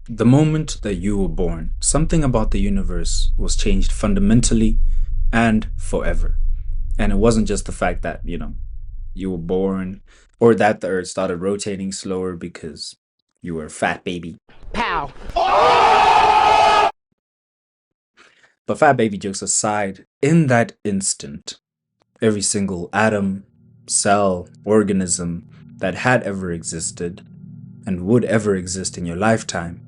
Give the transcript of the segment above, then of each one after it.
The moment that you were born, something about the universe was changed fundamentally and forever. And it wasn't just the fact that, you were born or that the earth started rotating slower because you were a fat baby. Pow. But fat baby jokes aside, in that instant, every single atom, cell, organism that had ever existed and would ever exist in your lifetime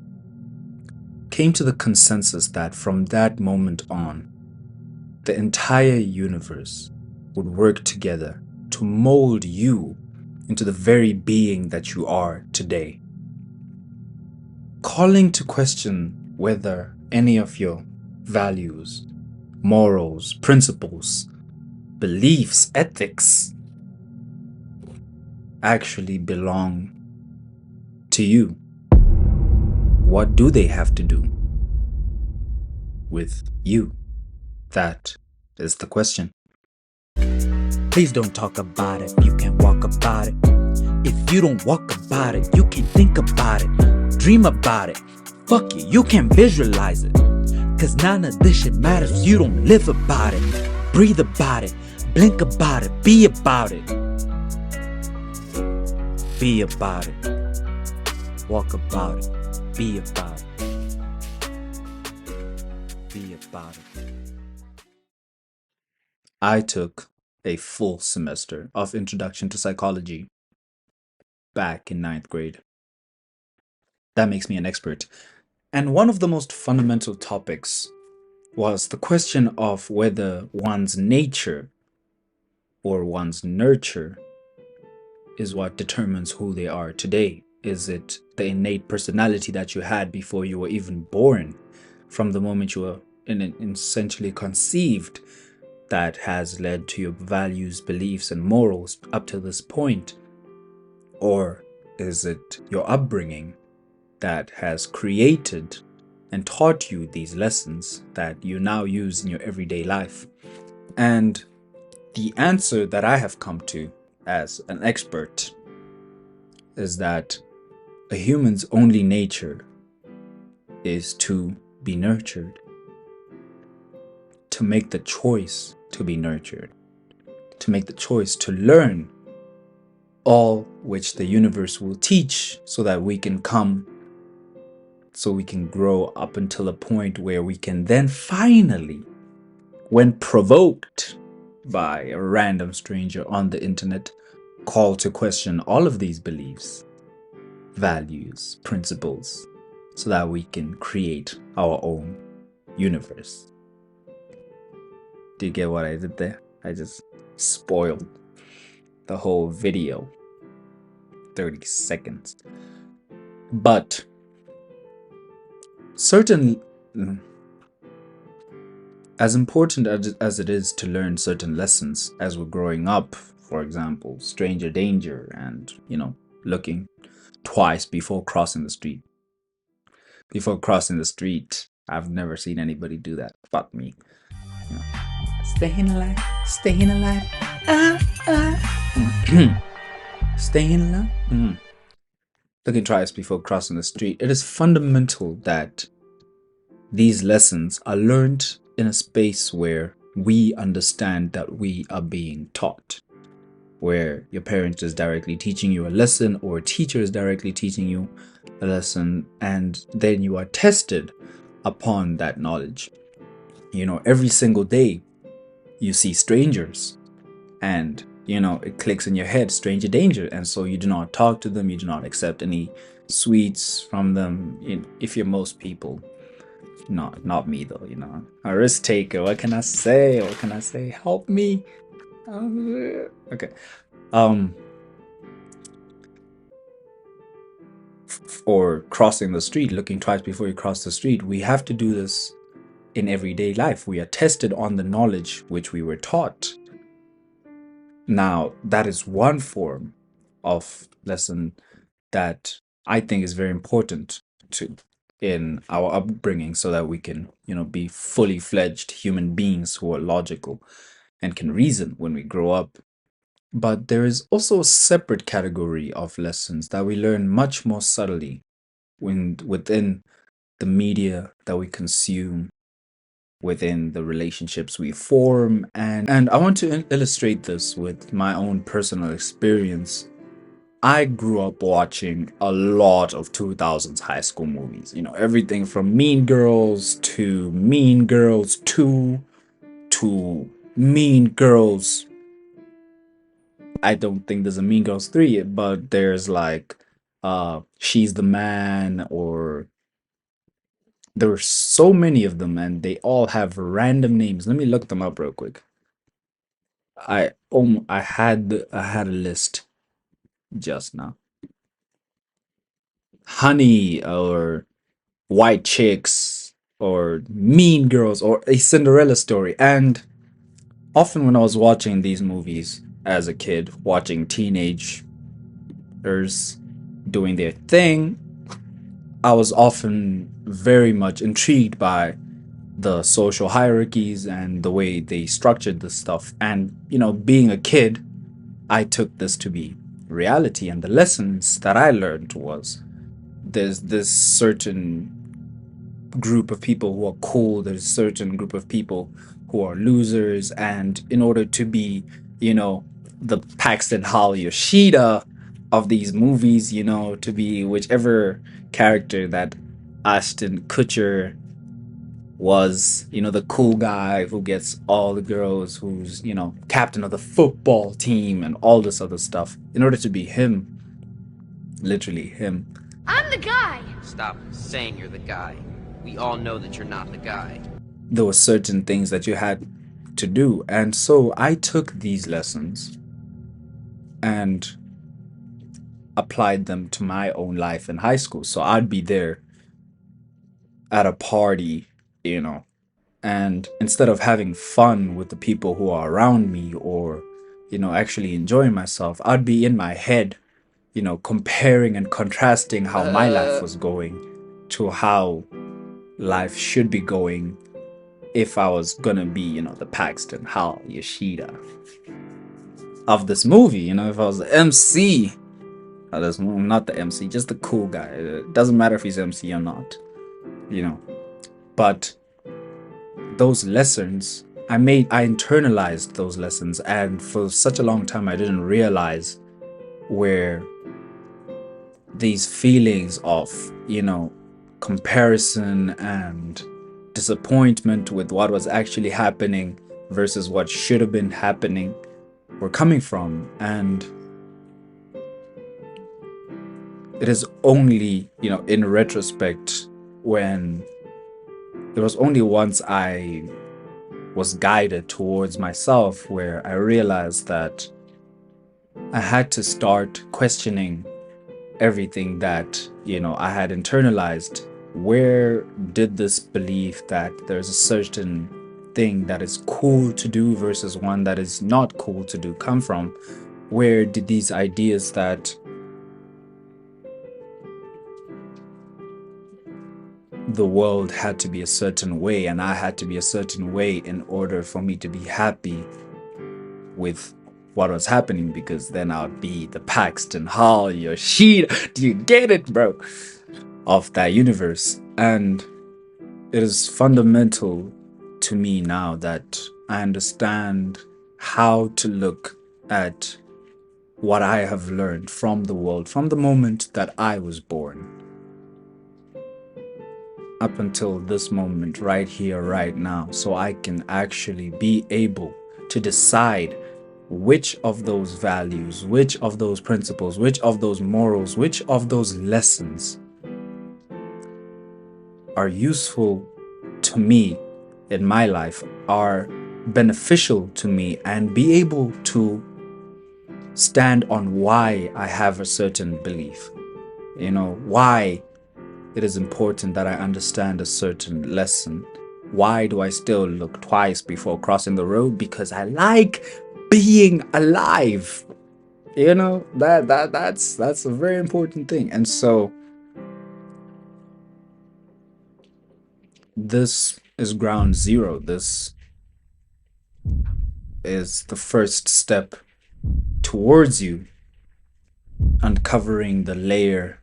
came to the consensus that from that moment on, the entire universe would work together to mold you into the very being that you are today. Calling to question whether any of your values, morals, principles, beliefs, ethics actually belong to you. What do they have to do with you? That is the question. Please don't talk about it, you can walk about it. If you don't walk about it, you can think about it, dream about it. Fuck it, you can visualize it. Cause none of this shit matters, you don't live about it. Breathe about it, blink about it, be about it. Be about it, walk about it, be about it. Be about it. I took a full semester of Introduction to Psychology back in 9th grade. That makes me an expert. And one of the most fundamental topics was the question of whether one's nature or one's nurture is what determines who they are today. Is it the innate personality that you had before you were even born, from the moment you were essentially conceived, that has led to your values, beliefs, and morals up to this point? Or is it your upbringing that has created and taught you these lessons that you now use in your everyday life? And the answer that I have come to as an expert is that a human's only nature is to be nurtured, to make the choice to be nurtured, to make the choice to learn all which the universe will teach so that we can grow up until a point where we can then finally, when provoked by a random stranger on the internet, call to question all of these beliefs, values, principles, so that we can create our own universe. Do you get what I did there? I just spoiled the whole video. 30 seconds. But as important as it is to learn certain lessons as we're growing up, for example, stranger danger and, looking twice before crossing the street. Before crossing the street, I've never seen anybody do that. Fuck me. Staying alive, staying alive. Staying alive. Looking twice before crossing the street. It is fundamental that these lessons are learned in a space where we understand that we are being taught, where your parent is directly teaching you a lesson or a teacher is directly teaching you a lesson, and then you are tested upon that knowledge. Every single day you see strangers and it clicks in your head, stranger danger, and so you do not talk to them, you do not accept any sweets from them. If you're most people, not me though, a risk taker. What can I say? Help me. Okay. Or crossing the street, looking twice before you cross the street. We have to do this in everyday life. We are tested on the knowledge which we were taught. Now, that is one form of lesson that I think is very important in our upbringing, so that we can, be fully fledged human beings who are logical and can reason when we grow up. But there is also a separate category of lessons that we learn much more subtly within the media that we consume, within the relationships we form. And I want to illustrate this with my own personal experience. I grew up watching a lot of 2000s high school movies. You know, everything from Mean Girls to Mean Girls 2 to Mean Girls. I don't think there's a Mean Girls 3, but there's like She's the Man, or there were so many of them and they all have random names. Let me look them up real quick. I had a list just now. Honey, or White Chicks, or Mean Girls, or A Cinderella Story. And often when I was watching these movies as a kid, watching teenagers doing their thing, I was often very much intrigued by the social hierarchies and the way they structured this stuff. And, being a kid, I took this to be reality. And the lessons that I learned was there's this certain group of people who are cool, there's a certain group of people who are losers. And in order to be, the Paxton Hall Yoshida of these movies, to be whichever character that Ashton Kutcher was, the cool guy who gets all the girls, who's, captain of the football team and all this other stuff. In order to be him, literally him, I'm the guy! Stop saying you're the guy. We all know that you're not the guy. there were certain things that you had to do. And so I took these lessons and applied them to my own life in high school. So I'd be there at a party, and instead of having fun with the people who are around me, or, actually enjoying myself, I'd be in my head, comparing and contrasting how my life was going to how life should be going if I was gonna be, the Paxton Hall Yoshida of this movie. If I was the MC of this movie, not the MC, just the cool guy. It doesn't matter if he's MC or not, but those lessons I internalized those lessons, and for such a long time I didn't realize where these feelings of, comparison and disappointment with what was actually happening versus what should have been happening were coming from. And it is only, in retrospect, when it was only once I was guided towards myself where I realized that I had to start questioning everything that, I had internalized. Where did this belief that there's a certain thing that is cool to do versus one that is not cool to do come from? Where did these ideas that the world had to be a certain way and I had to be a certain way in order for me to be happy with what was happening, because then I'd be the Paxton Hall Yoshida, do you get it, bro, of that universe. And it is fundamental to me now that I understand how to look at what I have learned from the world from the moment that I was born up until this moment right here, right now, so I can actually be able to decide which of those values, which of those principles, which of those morals, which of those lessons are useful to me in my life, are beneficial to me, and be able to stand on why I have a certain belief, why it is important that I understand a certain lesson. Why do I still look twice before crossing the road? Because I like being alive. That's a very important thing. And so this is ground zero. This is the first step towards you uncovering the layer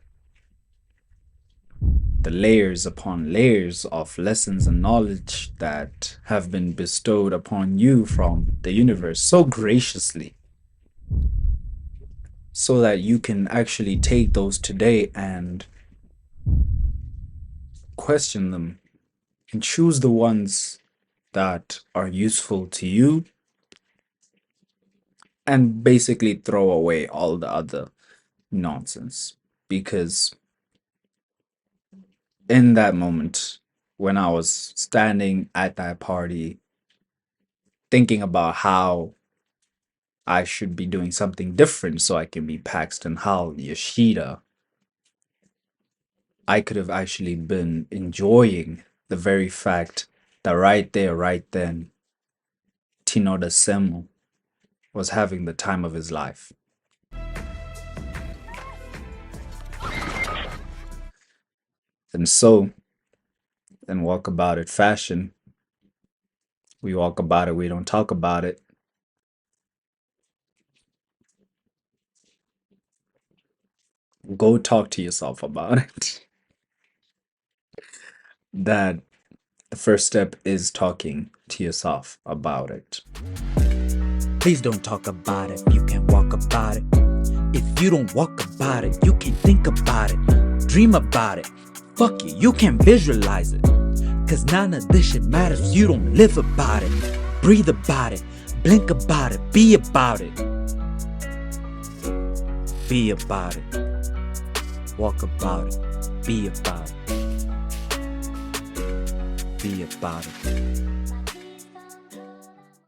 the layers upon layers of lessons and knowledge that have been bestowed upon you from the universe so graciously, so that you can actually take those today and question them and choose the ones that are useful to you and basically throw away all the other nonsense. Because in that moment, when I was standing at that party thinking about how I should be doing something different so I can be Paxton Hal Yoshida, I could have actually been enjoying the very fact that right there, right then, Tinoda Semo was having the time of his life. And so, in Walkabout It fashion, we walk about it, we don't talk about it. Go talk to yourself about it. That the first step is talking to yourself about it. Please don't talk about it if you can't walk about it. If you don't walk about it, you can think about it. Dream about it. Fuck it, you can visualize it. Cause none of this shit matters if you don't live about it. Breathe about it. Blink about it. Be about it. Be about it. Walk about it. Be about it. Be about it.